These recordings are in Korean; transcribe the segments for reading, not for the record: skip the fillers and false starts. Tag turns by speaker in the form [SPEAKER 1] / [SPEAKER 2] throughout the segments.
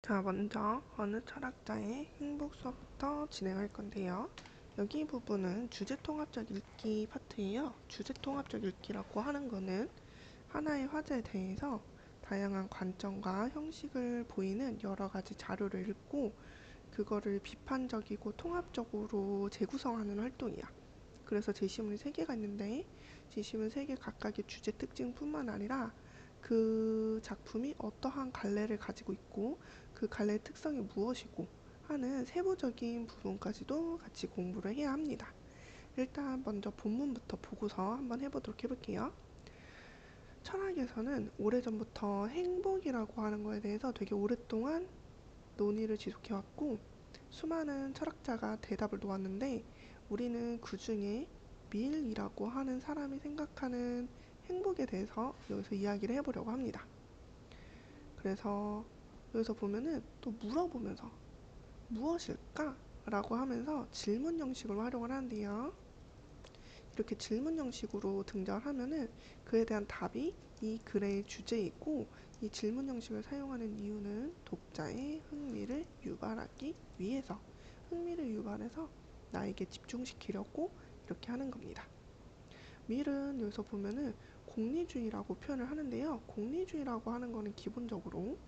[SPEAKER 1] 자, 먼저 어느 철학자의 행복 수업부터 진행할 건데요. 여기 부분은 주제통합적 읽기 파트예요. 주제통합적 읽기라고 하는 거는 하나의 화제에 대해서 다양한 관점과 형식을 보이는 여러 가지 자료를 읽고 그거를 비판적이고 통합적으로 재구성하는 활동이야. 그래서 제시문이 3개가 있는데 제시문 3개 각각의 주제 특징뿐만 아니라 그 작품이 어떠한 갈래를 가지고 있고 그 갈래의 특성이 무엇이고 하는 세부적인 부분까지도 같이 공부를 해야 합니다. 일단 먼저 본문부터 보고서 한번 해볼게요. 철학에서는 오래전부터 행복이라고 하는 거에 대해서 되게 오랫동안 논의를 지속해왔고 수많은 철학자가 대답을 놓았는데 우리는 그 중에 밀이라고 하는 사람이 생각하는 행복에 대해서 여기서 이야기를 해보려고 합니다. 그래서 여기서 보면은 또 물어보면서 무엇일까? 라고 하면서 질문 형식으로 활용을 하는데요. 이렇게 질문 형식으로 등장을 하면은 그에 대한 답이 이 글의 주제이고 이 질문 형식을 사용하는 이유는 독자의 흥미를 유발하기 위해서 흥미를 유발해서 나에게 집중시키려고 이렇게 하는 겁니다. 밀은 여기서 보면은 공리주의라고 표현을 하는데요. 공리주의라고 하는 거는 기본적으로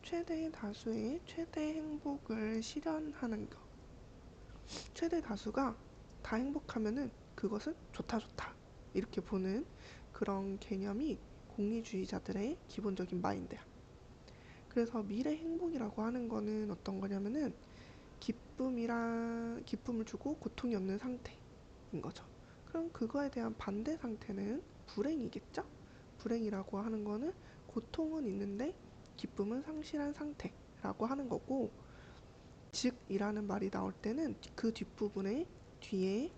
[SPEAKER 1] 최대 다수의 최대 행복을 실현하는 것. 최대 다수가 다 행복하면은 그것은 좋다 좋다 이렇게 보는 그런 개념이 공리주의자들의 기본적인 마인드야. 그래서 미래 행복이라고 하는 거는 어떤 거냐면은 기쁨을 주고 고통이 없는 상태인 거죠. 그럼 그거에 대한 반대 상태는 불행이겠죠? 불행이라고 하는 거는 고통은 있는데 기쁨은 상실한 상태라고 하는 거고, 즉이라는 말이 나올 때는 그 뒷부분에 뒤에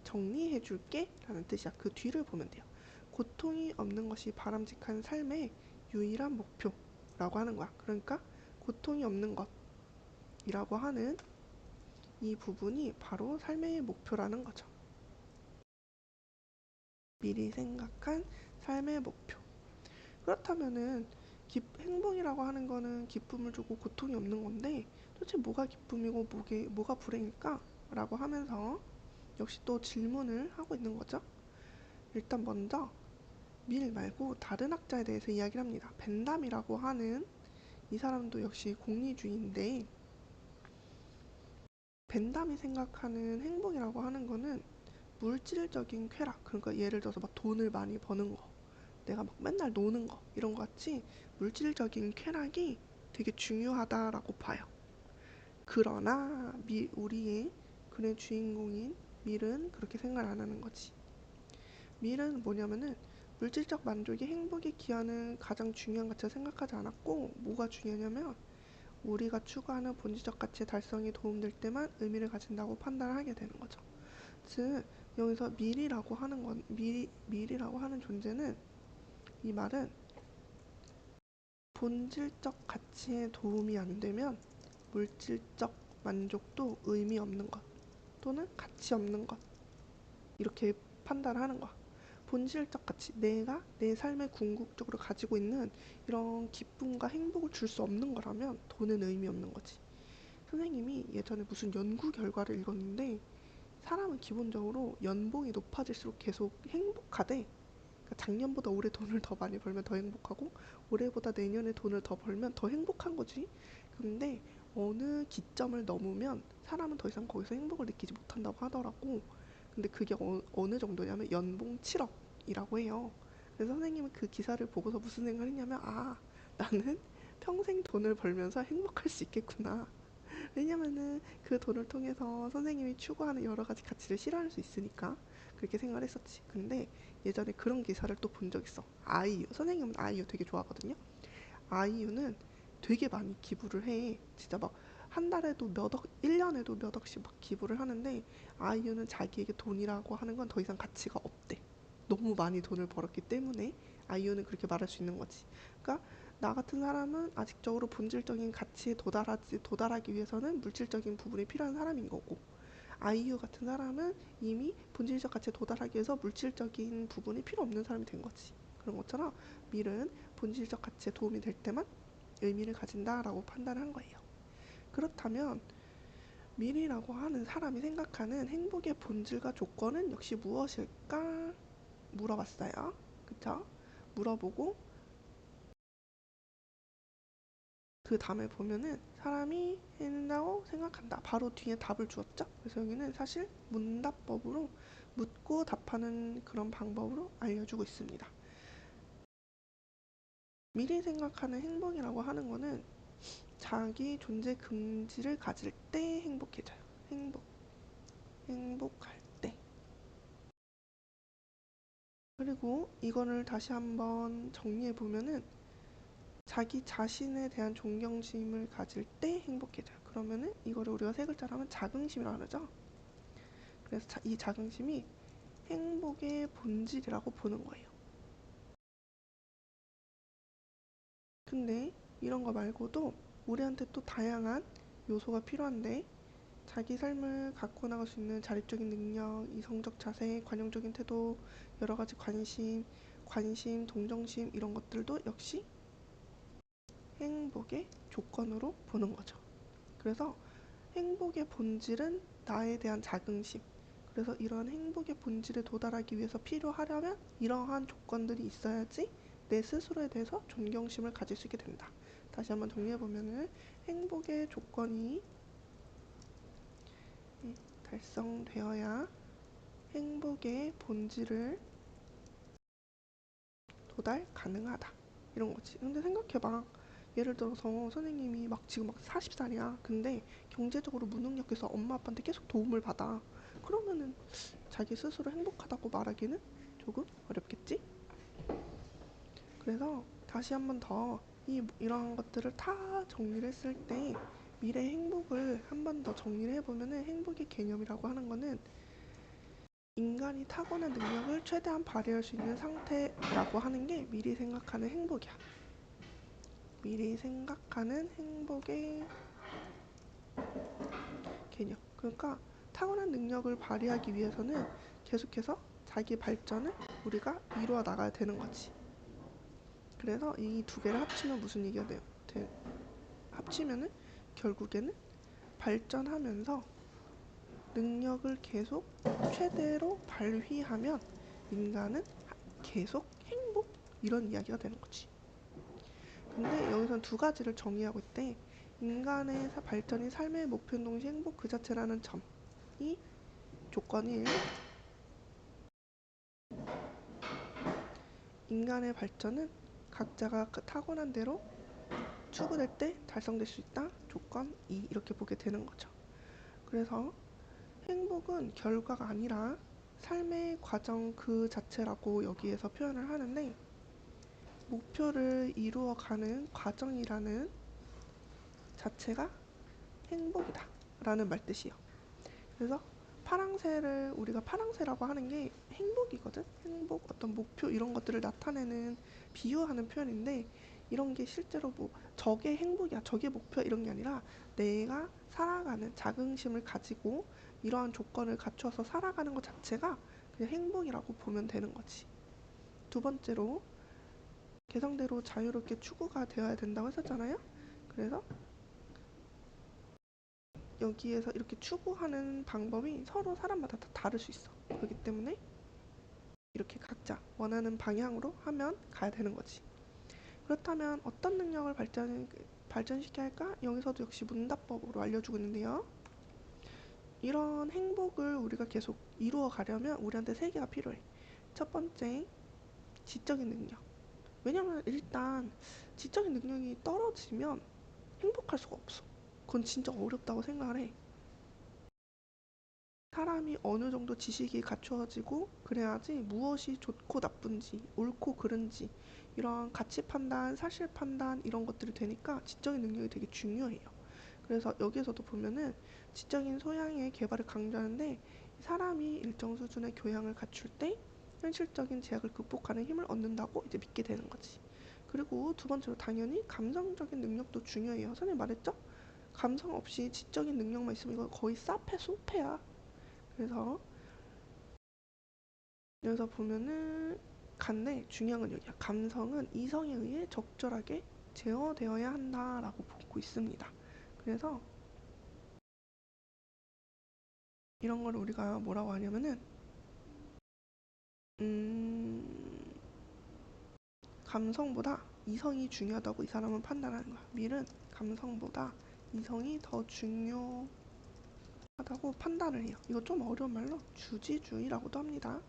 [SPEAKER 1] 정리해 줄게 라는 뜻이야. 그 뒤를 보면 돼요. 고통이 없는 것이 바람직한 삶의 유일한 목표라고 하는 거야. 그러니까 고통이 없는 것이라고 하는 이 부분이 바로 삶의 목표라는 거죠. 미리 생각한 삶의 목표. 그렇다면은 행복이라고 하는 거는 기쁨을 주고 고통이 없는 건데 도대체 뭐가 기쁨이고 뭐가 불행일까? 라고 하면서 역시 또 질문을 하고 있는 거죠. 일단 먼저 밀 말고 다른 학자에 대해서 이야기를 합니다. 벤담이라고 하는 이 사람도 역시 공리주의인데 벤담이 생각하는 행복이라고 하는 거는 물질적인 쾌락, 그러니까 예를 들어서 막 돈을 많이 버는 거, 내가 막 맨날 노는 거 이런 거 같이 물질적인 쾌락이 되게 중요하다라고 봐요. 그러나 우리의 글의 주인공인 밀은 그렇게 생각 안 하는 거지. 밀은 뭐냐면은 물질적 만족이 행복에 기하는 가장 중요한 가치라 생각하지 않았고, 뭐가 중요하냐면 우리가 추구하는 본질적 가치의 달성에 도움될 때만 의미를 가진다고 판단을 하게 되는 거죠. 즉 여기서 밀이라고 하는 존재는, 이 말은 본질적 가치에 도움이 안 되면 물질적 만족도 의미 없는 것 또는 가치 없는 것 이렇게 판단하는 거야. 본질적 가치, 내가 내 삶에 궁극적으로 가지고 있는 이런 기쁨과 행복을 줄 수 없는 거라면 돈은 의미 없는 거지. 선생님이 예전에 무슨 연구 결과를 읽었는데 사람은 기본적으로 연봉이 높아질수록 계속 행복하대. 그러니까 작년보다 올해 돈을 더 많이 벌면 더 행복하고 올해보다 내년에 돈을 더 벌면 더 행복한 거지. 근데 어느 기점을 넘으면 사람은 더 이상 거기서 행복을 느끼지 못한다고 하더라고. 근데 그게 어느 정도냐면 연봉 7억이라고 해요. 그래서 선생님은 그 기사를 보고서 무슨 생각을 했냐면, 아, 나는 평생 돈을 벌면서 행복할 수 있겠구나. 왜냐면은 그 돈을 통해서 선생님이 추구하는 여러 가지 가치를 실현할 수 있으니까 그렇게 생각을 했었지. 근데 예전에 그런 기사를 또 본 적 있어. 아이유. 선생님은 아이유 되게 좋아하거든요. 아이유는 되게 많이 기부를 해. 진짜 막 한 달에도 몇 억, 1년에도 몇 억씩 막 기부를 하는데 아이유는 자기에게 돈이라고 하는 건 더 이상 가치가 없대. 너무 많이 돈을 벌었기 때문에 아이유는 그렇게 말할 수 있는 거지. 그러니까 나 같은 사람은 아직적으로 본질적인 가치에 도달하기 위해서는 물질적인 부분이 필요한 사람인 거고, 아이유 같은 사람은 이미 본질적 가치에 도달하기 위해서 물질적인 부분이 필요 없는 사람이 된 거지. 그런 것처럼 밀은 본질적 가치에 도움이 될 때만 의미를 가진다라고 판단한 거예요. 그렇다면 미리라고 하는 사람이 생각하는 행복의 본질과 조건은 역시 무엇일까 물어봤어요. 그쵸? 물어보고 그 다음에 보면은 사람이 해낸다고 생각한다. 바로 뒤에 답을 주었죠. 그래서 여기는 사실 문답법으로 묻고 답하는 그런 방법으로 알려주고 있습니다. 미리 생각하는 행복이라고 하는 거는 자기 존재 긍지를 가질 때 행복해져요. 행복할 때. 그리고 이거를 다시 한번 정리해 보면은 자기 자신에 대한 존경심을 가질 때 행복해져요. 그러면은 이거를 우리가 세 글자로 하면 자긍심이라고 하죠. 그래서 이 자긍심이 행복의 본질이라고 보는 거예요. 근데 이런 거 말고도 우리한테 또 다양한 요소가 필요한데 자기 삶을 갖고 나갈 수 있는 자립적인 능력, 이성적 자세, 관용적인 태도, 여러 가지 관심, 동정심 이런 것들도 역시 행복의 조건으로 보는 거죠. 그래서 행복의 본질은 나에 대한 자긍심. 그래서 이러한 행복의 본질에 도달하기 위해서 필요하려면 이러한 조건들이 있어야지 내 스스로에 대해서 존경심을 가질 수 있게 된다. 다시 한번 정리해보면 행복의 조건이 달성되어야 행복의 본질을 도달 가능하다. 이런 거지. 근데 생각해봐. 예를 들어서 선생님이 막 지금 막 40살이야. 근데 경제적으로 무능력해서 엄마 아빠한테 계속 도움을 받아. 그러면은 자기 스스로 행복하다고 말하기는 조금 어렵겠지? 그래서 다시 한번 더 이러한 것들을 다 정리를 했을 때 미래 행복을 한 번 더 정리를 해보면은 행복의 개념이라고 하는 거는 인간이 타고난 능력을 최대한 발휘할 수 있는 상태라고 하는 게 미리 생각하는 행복이야. 미리 생각하는 행복의 개념. 그러니까 타고난 능력을 발휘하기 위해서는 계속해서 자기 발전을 우리가 이루어 나가야 되는 거지. 그래서 이 두 개를 합치면 무슨 얘기가 돼요? 합치면은 결국에는 발전하면서 능력을 계속 최대로 발휘하면 인간은 계속 행복 이런 이야기가 되는 거지. 근데 여기서는 두 가지를 정의하고 있대. 인간의 발전이 삶의 목표인 동시에 행복 그 자체라는 점이 조건이 인간의 발전은 각자가 타고난 대로 추구될 때 달성될 수 있다. 조건 2 이렇게 보게 되는 거죠. 그래서 행복은 결과가 아니라 삶의 과정 그 자체라고 여기에서 표현을 하는데 목표를 이루어가는 과정이라는 자체가 행복이다 라는 말뜻이에요. 그래서 파랑새를 우리가 파랑새라고 하는 게 행복이거든. 행복, 어떤 목표 이런 것들을 나타내는 비유하는 표현인데 이런 게 실제로 뭐 저게 행복이야, 저게 목표야 이런 게 아니라 내가 살아가는 자긍심을 가지고 이러한 조건을 갖춰서 살아가는 것 자체가 그냥 행복이라고 보면 되는 거지. 두 번째로 개성대로 자유롭게 추구가 되어야 된다고 했었잖아요. 그래서 여기에서 이렇게 추구하는 방법이 서로 사람마다 다 다를 수 있어. 그렇기 때문에 이렇게 각자 원하는 방향으로 하면 가야 되는 거지. 그렇다면 어떤 능력을 발전시켜야 할까? 여기서도 역시 문답법으로 알려주고 있는데요. 이런 행복을 우리가 계속 이루어 가려면 우리한테 세 개가 필요해. 첫 번째, 지적인 능력. 왜냐면 일단 지적인 능력이 떨어지면 행복할 수가 없어. 그건 진짜 어렵다고 생각을 해. 사람이 어느 정도 지식이 갖추어지고 그래야지 무엇이 좋고 나쁜지, 옳고 그른지 이런 가치 판단, 사실 판단 이런 것들이 되니까 지적인 능력이 되게 중요해요. 그래서 여기에서도 보면은 지적인 소양의 개발을 강조하는데 사람이 일정 수준의 교양을 갖출 때 현실적인 제약을 극복하는 힘을 얻는다고 이제 믿게 되는 거지. 그리고 두 번째로 당연히 감성적인 능력도 중요해요. 선생님 말했죠? 감성 없이 지적인 능력만 있으면 이거 거의 사페 소페야. 그래서 여기서 보면은 간데 중요한 건 여기야. 감성은 이성에 의해 적절하게 제어되어야 한다라고 보고 있습니다. 그래서 이런 걸 우리가 뭐라고 하냐면은 감성보다 이성이 중요하다고 이 사람은 판단하는 거야. 밀은 감성보다 이성이 더 중요하다고 판단을 해요. 이거 좀 어려운 말로 주지주의라고도 합니다.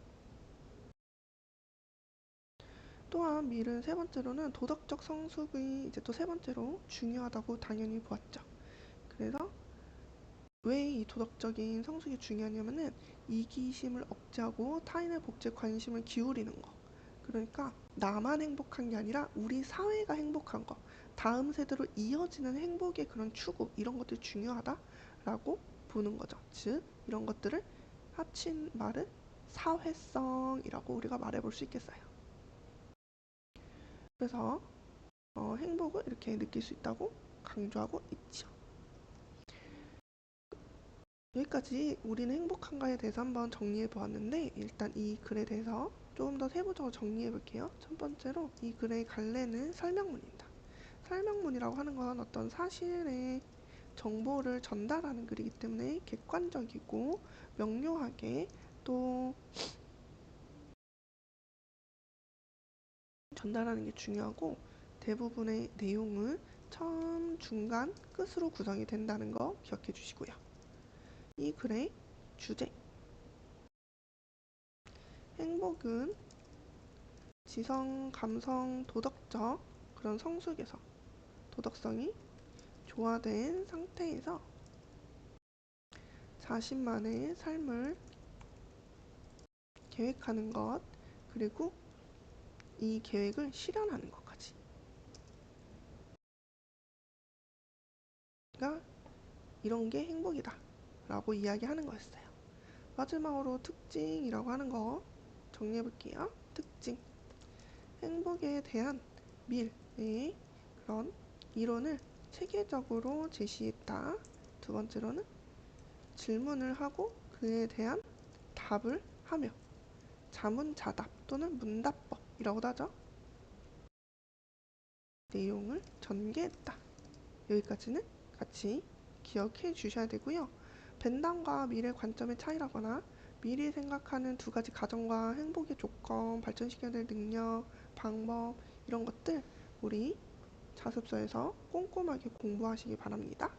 [SPEAKER 1] 또한 밀은 세 번째로는 도덕적 성숙이 이제 또 세 번째로 중요하다고 당연히 보았죠. 그래서 왜 이 도덕적인 성숙이 중요하냐면은 이기심을 억제하고 타인의 복지에 관심을 기울이는 거. 그러니까 나만 행복한 게 아니라 우리 사회가 행복한 거, 다음 세대로 이어지는 행복의 그런 추구, 이런 것들이 중요하다라고 보는 거죠. 즉 이런 것들을 합친 말은 사회성이라고 우리가 말해볼 수 있겠어요. 그래서 행복을 이렇게 느낄 수 있다고 강조하고 있죠. 여기까지 우리는 행복한가에 대해서 한번 정리해 보았는데, 일단 이 글에 대해서 조금 더 세부적으로 정리해 볼게요. 첫 번째로 이 글의 갈래는 설명문입니다. 설명문이라고 하는 건 어떤 사실의 정보를 전달하는 글이기 때문에 객관적이고 명료하게 또 전달하는 게 중요하고, 대부분의 내용은 처음, 중간, 끝으로 구성이 된다는 거 기억해 주시고요. 이 글의 주제, 행복은 지성, 감성, 도덕적 그런 성숙에서 도덕성이 조화된 상태에서 자신만의 삶을 계획하는 것, 그리고 이 계획을 실현하는 것까지 가 이런 게 행복이다 라고 이야기하는 거였어요. 마지막으로 특징이라고 하는 거 정리해 볼게요. 특징, 행복에 대한 밀의 그런 이론을 체계적으로 제시했다. 두 번째로는 질문을 하고 그에 대한 답을 하며 자문자답 또는 문답법이라고도 하죠. 내용을 전개했다. 여기까지는 같이 기억해 주셔야 되고요. 벤담과 밀의 관점의 차이라거나 밀이 생각하는 두 가지 가정과 행복의 조건, 발전시켜야 될 능력, 방법, 이런 것들 우리 자습서에서 꼼꼼하게 공부하시기 바랍니다.